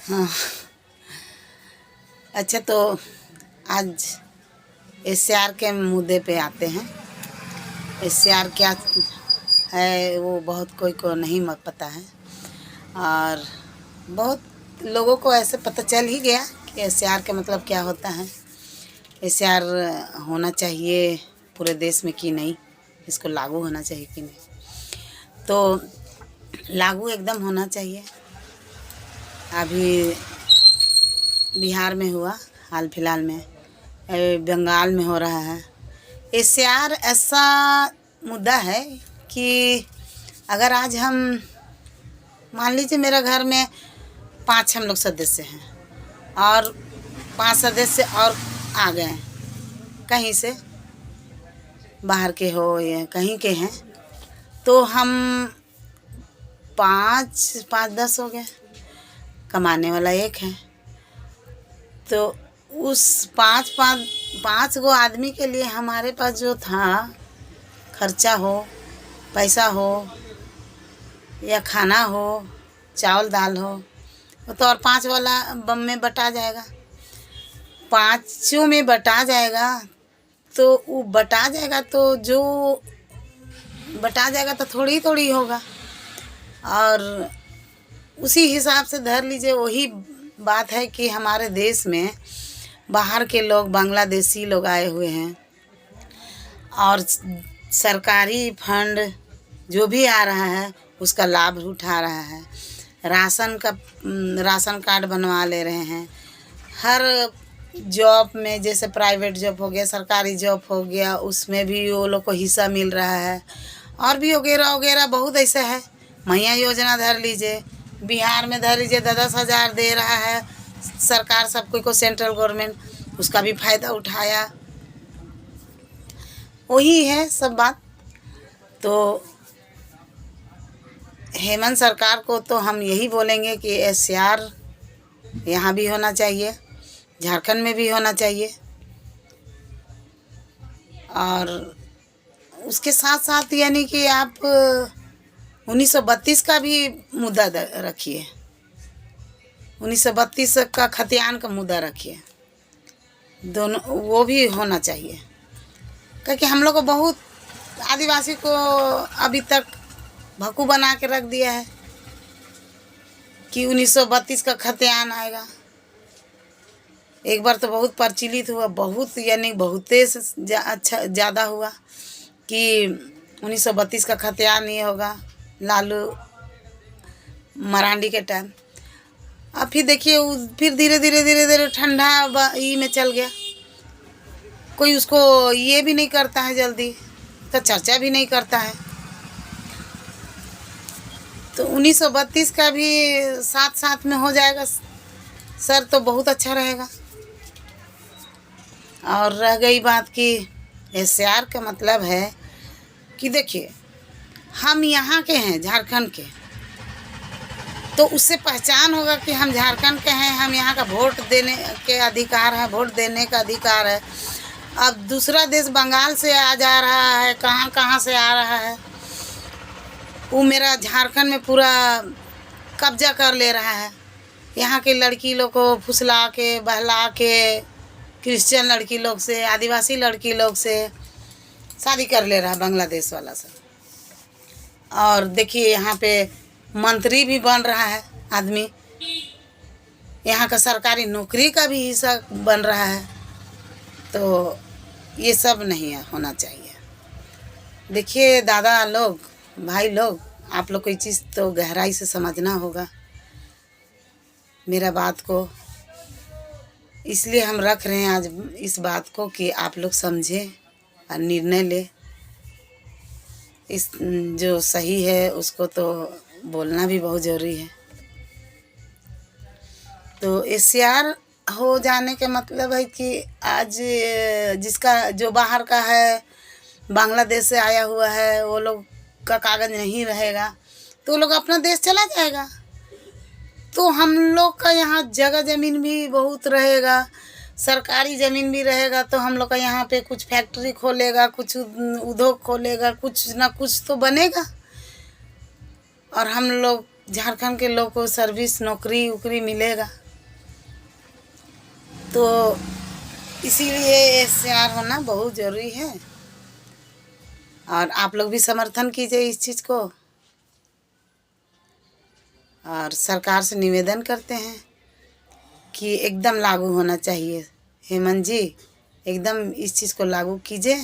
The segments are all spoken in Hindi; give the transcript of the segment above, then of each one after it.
हाँ। अच्छा, तो आज एसआर के मुद्दे पे आते हैं। एसआर क्या है वो बहुत कोई को नहीं पता है, और बहुत लोगों को ऐसे पता चल ही गया कि एसआर का मतलब क्या होता है। एसआर होना चाहिए पूरे देश में कि नहीं, इसको लागू होना चाहिए कि नहीं। तो लागू एकदम होना चाहिए। अभी बिहार में हुआ, हाल फिलहाल में बंगाल में हो रहा है। एसआर ऐसा मुद्दा है कि अगर आज हम मान लीजिए मेरा घर में 5 हम लोग सदस्य हैं और 5 सदस्य और आ गए कहीं से, बाहर के हो या कहीं के हैं, तो हम 5 10 हो गए, कमाने वाला एक है। तो उस पाँच गो आदमी के लिए हमारे पास जो था खर्चा हो, पैसा हो या खाना हो, चावल दाल हो, वो तो और 5 वाला बम में बटा जाएगा, 5 में बटा जाएगा। तो वो बटा जाएगा तो जो बटा जाएगा तो थोड़ी थोड़ी होगा, और उसी हिसाब से धर लीजिए। वही बात है कि हमारे देश में बाहर के लोग, बांग्लादेशी लोग आए हुए हैं, और सरकारी फंड जो भी आ रहा है उसका लाभ उठा रहा है। राशन कार्ड बनवा ले रहे हैं। हर जॉब में, जैसे प्राइवेट जॉब हो गया, सरकारी जॉब हो गया, उसमें भी वो लोग को हिस्सा मिल रहा है। और भी वगैरह वगैरह बहुत ऐसा है। मैया योजना धर लीजिए, बिहार में धर लीजिए 10,000 दे रहा है सरकार सबको को, सेंट्रल गवर्नमेंट, उसका भी फ़ायदा उठाया। वही है सब बात। तो हेमंत सरकार को तो हम यही बोलेंगे कि एसआर यहाँ भी होना चाहिए, झारखंड में भी होना चाहिए, और उसके साथ साथ यानी कि आप 1932 का भी मुद्दा रखिए, 1932 का खतियान का मुद्दा रखिए, दोनों वो भी होना चाहिए। क्योंकि हम लोग को बहुत आदिवासी को अभी तक भक्कू बना के रख दिया है कि 1932 का खतियान आएगा। एक बार तो बहुत प्रचलित हुआ, बहुत यानी बहुते से अच्छा ज़्यादा हुआ कि 1932 का खतियान ये होगा, लालू मरांडी के टाइम। अब फिर देखिए फिर धीरे धीरे ठंडा ई में चल गया, कोई उसको ये भी नहीं करता है जल्दी, तो चर्चा भी नहीं करता है। तो 1932 का भी साथ साथ में हो जाएगा सर, तो बहुत अच्छा रहेगा। और रह गई बात कि एसआर का मतलब है कि देखिए हम यहाँ के हैं, झारखंड के, तो उससे पहचान होगा कि हम झारखंड के हैं, हम यहाँ का वोट देने के अधिकार है, वोट देने का अधिकार है। अब दूसरा देश बंगाल से आ जा रहा है, कहाँ कहाँ से आ रहा है, वो मेरा झारखंड में पूरा कब्जा कर ले रहा है। यहाँ के लड़की लोग को फुसला के, बहला के, क्रिश्चियन लड़की लोग से, आदिवासी लड़की लोग से शादी कर ले रहा है बांग्लादेश वाला से। और देखिए यहाँ पे मंत्री भी बन रहा है आदमी, यहाँ का सरकारी नौकरी का भी हिस्सा बन रहा है। तो ये सब नहीं होना चाहिए। देखिए दादा लोग, भाई लोग, आप लोग कोई चीज़ तो गहराई से समझना होगा मेरा बात को, इसलिए हम रख रहे हैं आज इस बात को कि आप लोग समझें और निर्णय ले। इस जो सही है उसको तो बोलना भी बहुत ज़रूरी है। तो एसआर हो जाने के मतलब है कि आज जिसका जो बाहर का है, बांग्लादेश से आया हुआ है, वो लोग का कागज़ नहीं रहेगा तो वो लोग अपना देश चला जाएगा। तो हम लोग का यहाँ जगह ज़मीन भी बहुत रहेगा, सरकारी ज़मीन भी रहेगा, तो हम लोग का यहाँ पे कुछ फैक्ट्री खोलेगा, कुछ उद्योग खोलेगा, कुछ ना कुछ तो बनेगा। और हम लोग झारखंड के लोग को सर्विस नौकरी उकरी मिलेगा। तो इसीलिए एसआर होना बहुत ज़रूरी है। और आप लोग भी समर्थन कीजिए इस चीज़ को। और सरकार से निवेदन करते हैं कि एकदम लागू होना चाहिए। हेमंत जी, एकदम इस चीज़ को लागू कीजिए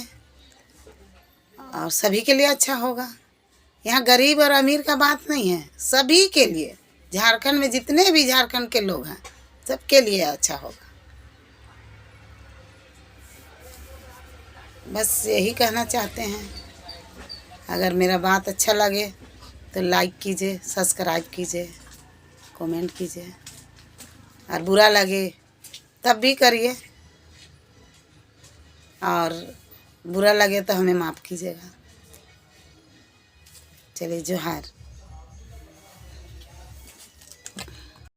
और सभी के लिए अच्छा होगा। यहाँ गरीब और अमीर का बात नहीं है, सभी के लिए, झारखंड में जितने भी झारखंड के लोग हैं सबके लिए अच्छा होगा। बस यही कहना चाहते हैं। अगर मेरा बात अच्छा लगे तो लाइक कीजिए, सब्सक्राइब कीजिए, कमेंट कीजिए। और बुरा लगे तब भी करिए, और बुरा लगे तो हमें माफ़ कीजिएगा। चलिए, जोहार।